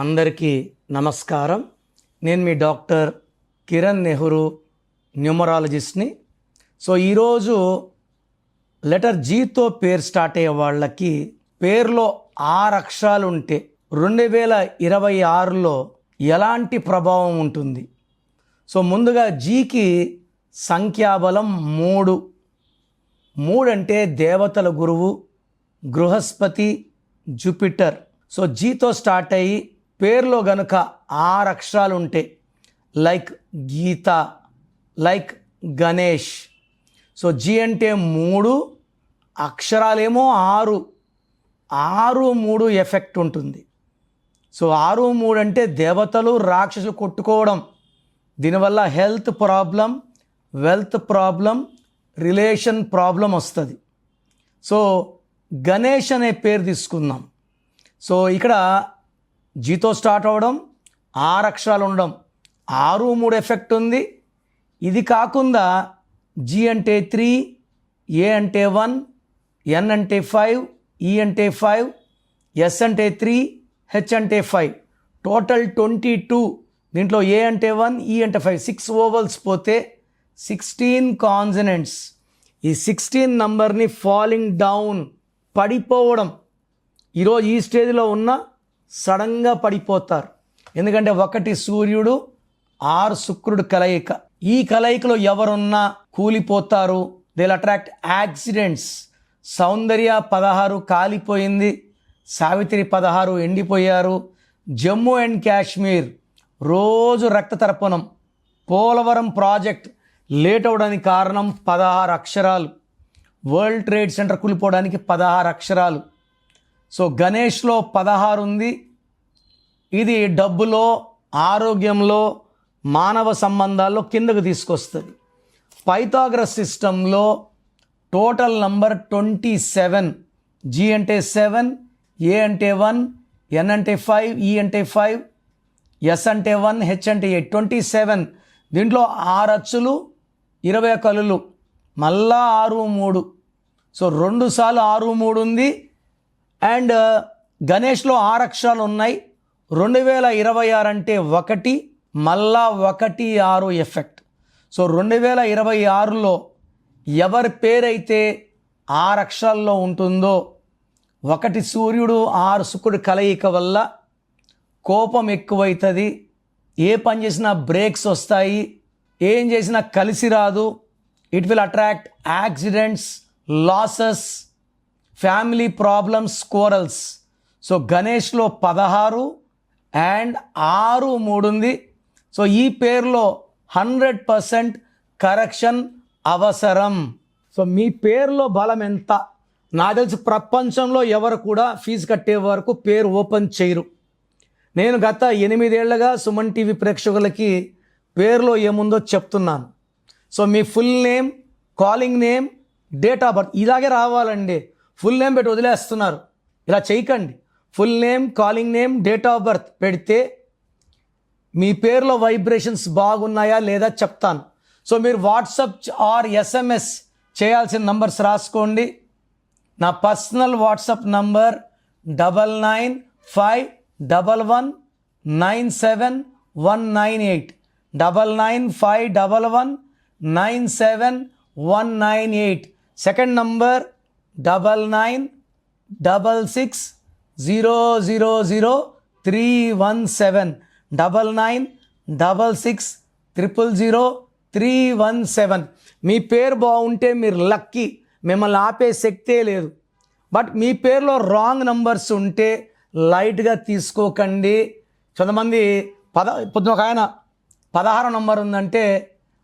అందరికీ నమస్కారం. నేను మీ డాక్టర్ కిరణ్ నెహ్రూ, న్యూమరాలజిస్ట్ని. ఈరోజు లెటర్ జీతో పేరు స్టార్ట్ అయ్యే వాళ్ళకి పేరులో 6 అక్షరాలు ఉంటే 2026లో ఎలాంటి ప్రభావం ఉంటుంది? ముందుగా జీకి సంఖ్యాబలం 3. 3 అంటే దేవతల గురువు బృహస్పతి, జూపిటర్. జీతో స్టార్ట్ అయ్యి పేరులో గనుక 6 అక్షరాలు ఉంటే లైక్ గీత, లైక్ గణేష్. జీ అంటే 3, అక్షరాలేమో 6. 6-3 ఎఫెక్ట్ ఉంటుంది. 6-3 అంటే దేవతలు రాక్షసులు కొట్టుకోవడం. దీనివల్ల health problem, wealth problem, relation problem వస్తుంది. గణేష్ అనే పేరు తీసుకుందాం. ఇక్కడ జీతో స్టార్ట్ అవ్వడం, 6 అక్షరాలు ఉండడం, 6-3 ఎఫెక్ట్ ఉంది. ఇది కాకుండా జీ అంటే 3, ఏ అంటే 1, ఎన్ అంటే 5, ఈ అంటే 5, ఎస్ అంటే 3, హెచ్ అంటే 5, టోటల్ 22. దీంట్లో ఏ అంటే 1, ఈ అంటే 5, 6 ఓవల్స్ పోతే 16 కాన్సనెంట్స్. ఈ 16 నంబర్ని ఫాలింగ్ డౌన్, పడిపోవడం. ఈరోజు ఈ స్టేజ్లో ఉన్న సడన్గా పడిపోతారు. ఎందుకంటే 1 సూర్యుడు, 6 శుక్రుడు కలయిక. ఈ కలయికలో ఎవరున్నా కూలిపోతారు. They will attract accidents. Soundarya 16 కాలిపోయింది, సావిత్రి 16 ఎండిపోయారు. జమ్మూ అండ్ కాశ్మీర్ రోజు రక్త తర్పణం. పోలవరం ప్రాజెక్ట్ లేట్ అవ్వడానికి కారణం 16 అక్షరాలు. వరల్డ్ ట్రేడ్ సెంటర్ కూలిపోవడానికి 16 అక్షరాలు. గణేష్లో 16 ఉంది. ఇది డబ్బులో, ఆరోగ్యంలో, మానవ సంబంధాల్లో కిందకు తీసుకొస్తుంది. పైథాగరస్ సిస్టంలో టోటల్ నంబర్ 27. జీ అంటే 7, ఏ అంటే 1, ఎన్ అంటే 5, ఈ అంటే 5, ఎస్ అంటే 1, హెచ్ అంటే 8, 27. దీంట్లో 6 అచ్చులు, 20 కలులు, మళ్ళా 6-3. 2 సార్లు 6-3 ఉంది. అండ్ గణేష్లో 6 అక్షరాలు ఉన్నాయి. 2026 అంటే 1, మళ్ళా 1, 6 ఎఫెక్ట్. 2026లో ఎవరి పేరైతే 6 అక్షరాల్లో ఉంటుందో, 1 సూర్యుడు, 6 శుక్రుడు కలయిక వల్ల కోపం ఎక్కువవుతుంది. ఏ పని చేసినా బ్రేక్స్ వస్తాయి, ఏం చేసినా కలిసి రాదు. It will attract accidents, losses, family problems, quarrels. గణేష్లో 16 అండ్ 6-3 ఉంది. ఈ పేరులో 100% కరెక్షన్ అవసరం. మీ పేరులో బలం ఎంత? నాకు తెలిసి ప్రపంచంలో ఎవరు కూడా ఫీజు కట్టే వరకు పేరు ఓపెన్ చేయరు. నేను గత 8 ఏళ్లుగా సుమన్ టీవీ ప్రేక్షకులకి పేరులో ఏముందో చెప్తున్నాను. మీ full name, calling name, date of birth ఇలాగే రావాలండి. ఫుల్ నేమ్ పెట్టి వదిలేస్తున్నారు. ఇలా చేయకండి. Full name, calling name, date of birth పెడితే మీ పేరులో వైబ్రేషన్స్ బాగున్నాయా లేదా చెప్తాను. మీరు వాట్సాప్ ఆర్ ఎస్ఎంఎస్ చేయాల్సిన నంబర్స్ రాసుకోండి. నా personal WhatsApp number 9951197198, 9951197198. Second number 9966000317, 9966000317. మీ పేరు బాగుంటే మీరు లక్కీ, మిమ్మల్ని ఆపే శక్తే లేదు. బట్ మీ పేరులో రాంగ్ నంబర్స్ ఉంటే లైట్గా తీసుకోకండి. కొంతమంది పొద్దున ఒక ఆయన 16 నంబర్ ఉందంటే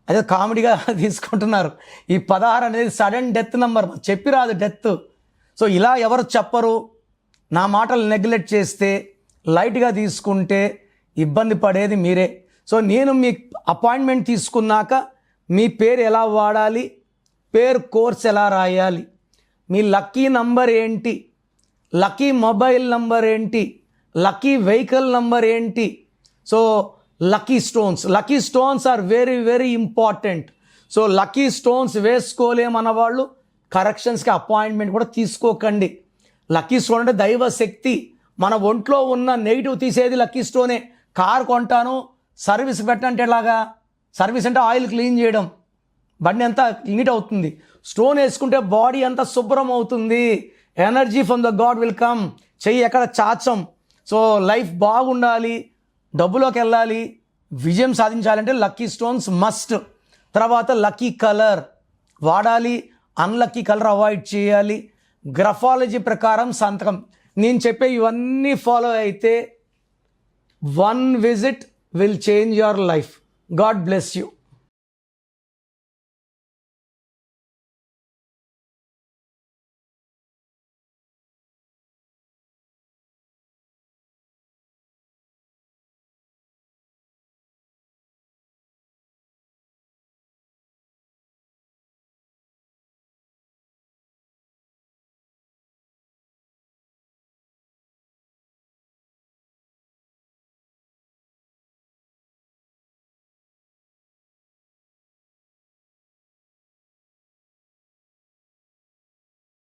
అదే కామెడీగా తీసుకుంటున్నారు. ఈ 16 అనేది సడన్ డెత్ నంబర్, చెప్పి రాదు డెత్. ఇలా ఎవరు చెప్పరు. నా మాటలు నెగ్లెక్ట్ చేస్తే, లైట్గా తీసుకుంటే ఇబ్బంది పడేది మీరే. నేను మీ అపాయింట్మెంట్ తీసుకున్నాక మీ పేరు ఎలా వాడాలి, పేరు కోర్స్ ఎలా రాయాలి, మీ లక్కీ నంబర్ ఏంటి, లక్కీ మొబైల్ నంబర్ ఏంటి, లక్కీ వెహికల్ నంబర్ ఏంటి. Lucky stones are very very important. Lucky stones వేసుకోలేమన్న వాళ్ళు కరెక్షన్స్కి అపాయింట్మెంట్ కూడా తీసుకోకండి. లక్కీ స్టోన్ అంటే దైవ శక్తి, మన ఒంట్లో ఉన్న నెగిటివ్ తీసేది లక్కీ స్టోనే. కార్ కొంటాను, సర్వీస్ పెట్టంటే ఎలాగా? సర్వీస్ అంటే ఆయిల్ క్లీన్ చేయడం, బండి అంతా నీట్ అవుతుంది. స్టోన్ వేసుకుంటే బాడీ అంతా శుభ్రం అవుతుంది. Energy from the God will come. చెయ్యి ఎక్కడ చాచం. సో లైఫ్ బాగుండాలి, డబ్బులోకి వెళ్ళాలి, విజయం సాధించాలంటే లక్కీ స్టోన్స్ మస్ట్. తర్వాత లక్కీ కలర్ వాడాలి, అన్లక్కీ కలర్ అవాయిడ్ చేయాలి. గ్రఫాలజీ ప్రకారం సంతకం. నేను చెప్పే ఇవన్నీ ఫాలో అయితే 1 visit will change your life. God bless you.